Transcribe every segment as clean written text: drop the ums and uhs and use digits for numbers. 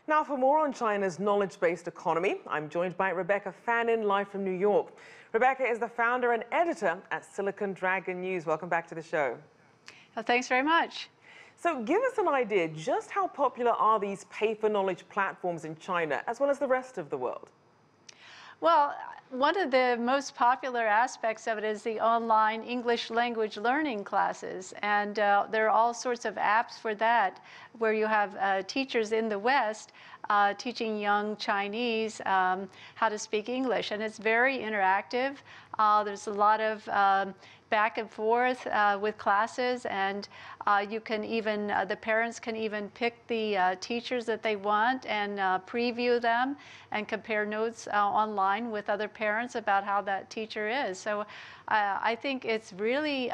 Now, for more on China's knowledge-based economy, I'm joined by Rebecca Fannin, live from New York. Rebecca is the founder and editor at Silicon Dragon News. Welcome back to the show. Well, thanks very much. So give us an idea, just how popular are these pay-for-knowledge platforms in China, as well as the rest of the world? Well, one of the most popular aspects of it is the online English language learning classes. And there are all sorts of apps for that, where you have teachers in the West teaching young Chinese how to speak English. And it's very interactive. There's a lot of back and forth with classes, and you can even, the parents can even pick the teachers that they want and preview them and compare notes online with other parents about how that teacher is. So I think it's really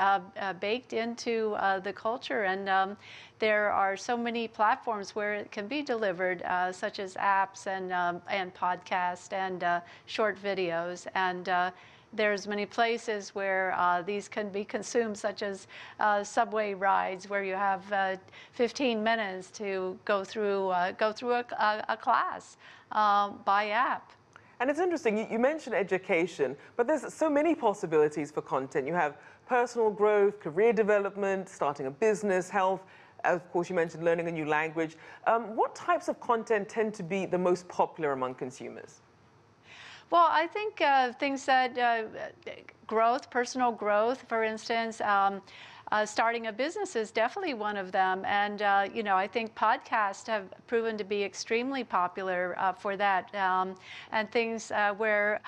baked into the culture, and there are so many platforms where it can be delivered, such as apps and podcasts and short videos. And there's many places where these can be consumed, such as subway rides, where you have 15 minutes to go through a class by app. And it's interesting, you mentioned education, but there's so many possibilities for content. You have personal growth, career development, starting a business, health. Of course, you mentioned learning a new language. What types of content tend to be the most popular among consumers? Well, I think things that growth, personal growth, for instance, starting a business is definitely one of them. And, you know, I think podcasts have proven to be extremely popular for that. And things where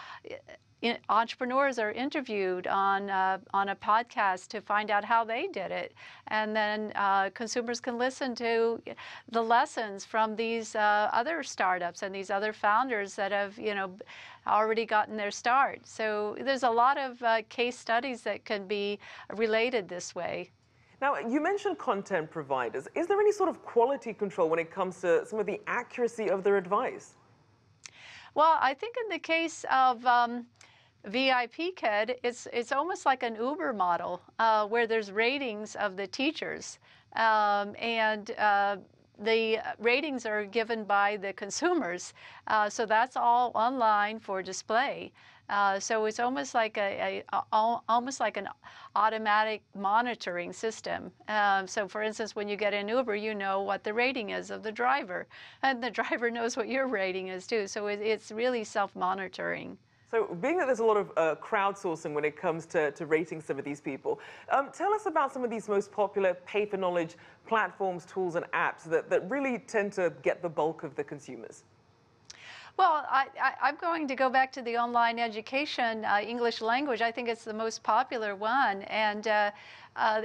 entrepreneurs are interviewed on a podcast to find out how they did it. And then consumers can listen to the lessons from these other startups and these other founders that have, you know, already gotten their start. So there's a lot of case studies that can be related this way. Now, you mentioned content providers. Is there any sort of quality control when it comes to some of the accuracy of their advice? Well, I think in the case of VIP Kid, it's almost like an Uber model where there's ratings of the teachers, and the ratings are given by the consumers. So that's all online for display. So it's almost like almost like an automatic monitoring system. So for instance, when you get in Uber, you know what the rating is of the driver, and the driver knows what your rating is too. So it's really self-monitoring. So being that there's a lot of crowdsourcing when it comes to rating some of these people, tell us about some of these most popular pay-for-knowledge platforms, tools, and apps that really tend to get the bulk of the consumers. Well, I'm going to go back to the online education English language. I think it's the most popular one. And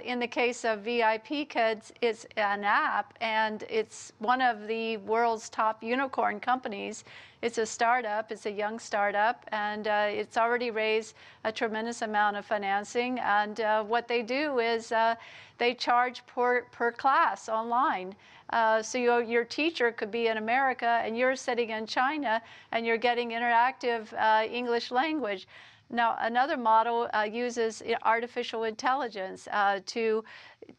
in the case of VIP Kids, it's an app, and it's one of the world's top unicorn companies. It's a startup, it's a young startup, and it's already raised a tremendous amount of financing. And what they do is they charge per class online. So your teacher could be in America and you're sitting in China and you're getting interactive English language. Now, another model uses artificial intelligence to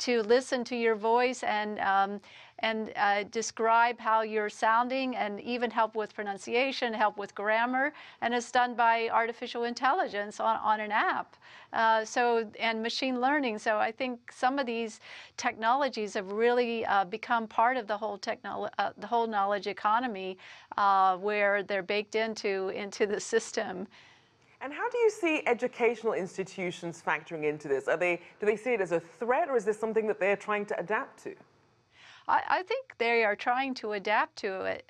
listen to your voice and describe how you're sounding, and even help with pronunciation, help with grammar, and it's done by artificial intelligence on an app. And machine learning. So I think some of these technologies have really become part of the whole knowledge economy, where they're baked into the system. And how do you see educational institutions factoring into this? Do they see it as a threat, or is this something that they're trying to adapt to? I think they are trying to adapt to it.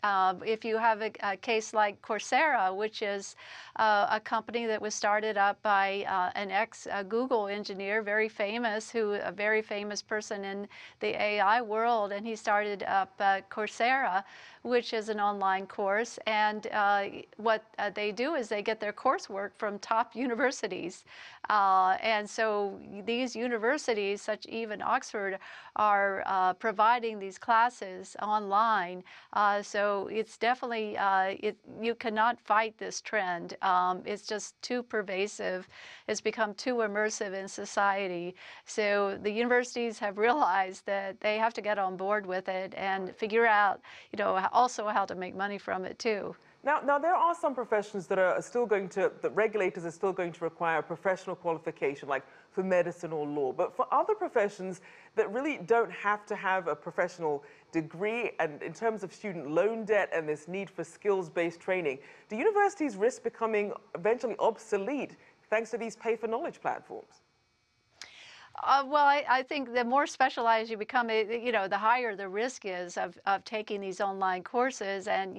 If you have a case like Coursera, which is a company that was started up by an ex-Google engineer, a very famous person in the AI world, and he started up Coursera, which is an online course. And what they do is they get their coursework from top universities. And so these universities, such even Oxford, are providing these classes online. So it's definitely, you cannot fight this trend. It's just too pervasive. It's become too immersive in society. So the universities have realized that they have to get on board with it and figure out, you know, also how to make money from it too. Now there are some professions that that regulators are still going to require a professional qualification, like for medicine or law. But for other professions that really don't have to have a professional degree, and in terms of student loan debt and this need for skills-based training, do universities risk becoming eventually obsolete thanks to these pay-for-knowledge platforms? Well, I think the more specialized you become, the higher the risk is of taking these online courses. And,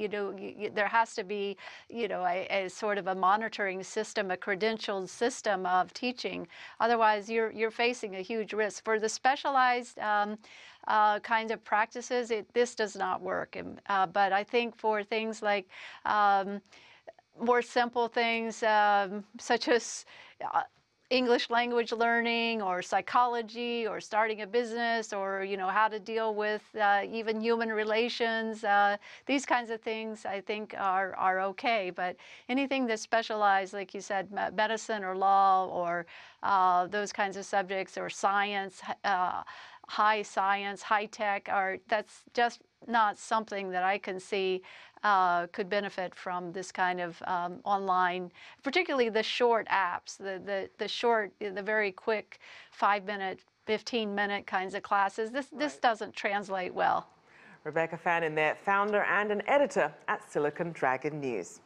there has to be, a sort of a monitoring system, a credentialed system of teaching. Otherwise, you're facing a huge risk. For the specialized kinds of practices, this does not work. But I think for things like more simple things such as English language learning or psychology or starting a business or, how to deal with even human relations. These kinds of things I think are okay. But anything that's specialized, like you said, medicine or law or those kinds of subjects or science, high science, high tech, that's just not something that I can see could benefit from this kind of online, particularly the short apps, the very quick 5-minute, 15-minute kinds of classes. This doesn't translate well. Rebecca Fannin there, founder and an editor at Silicon Dragon News.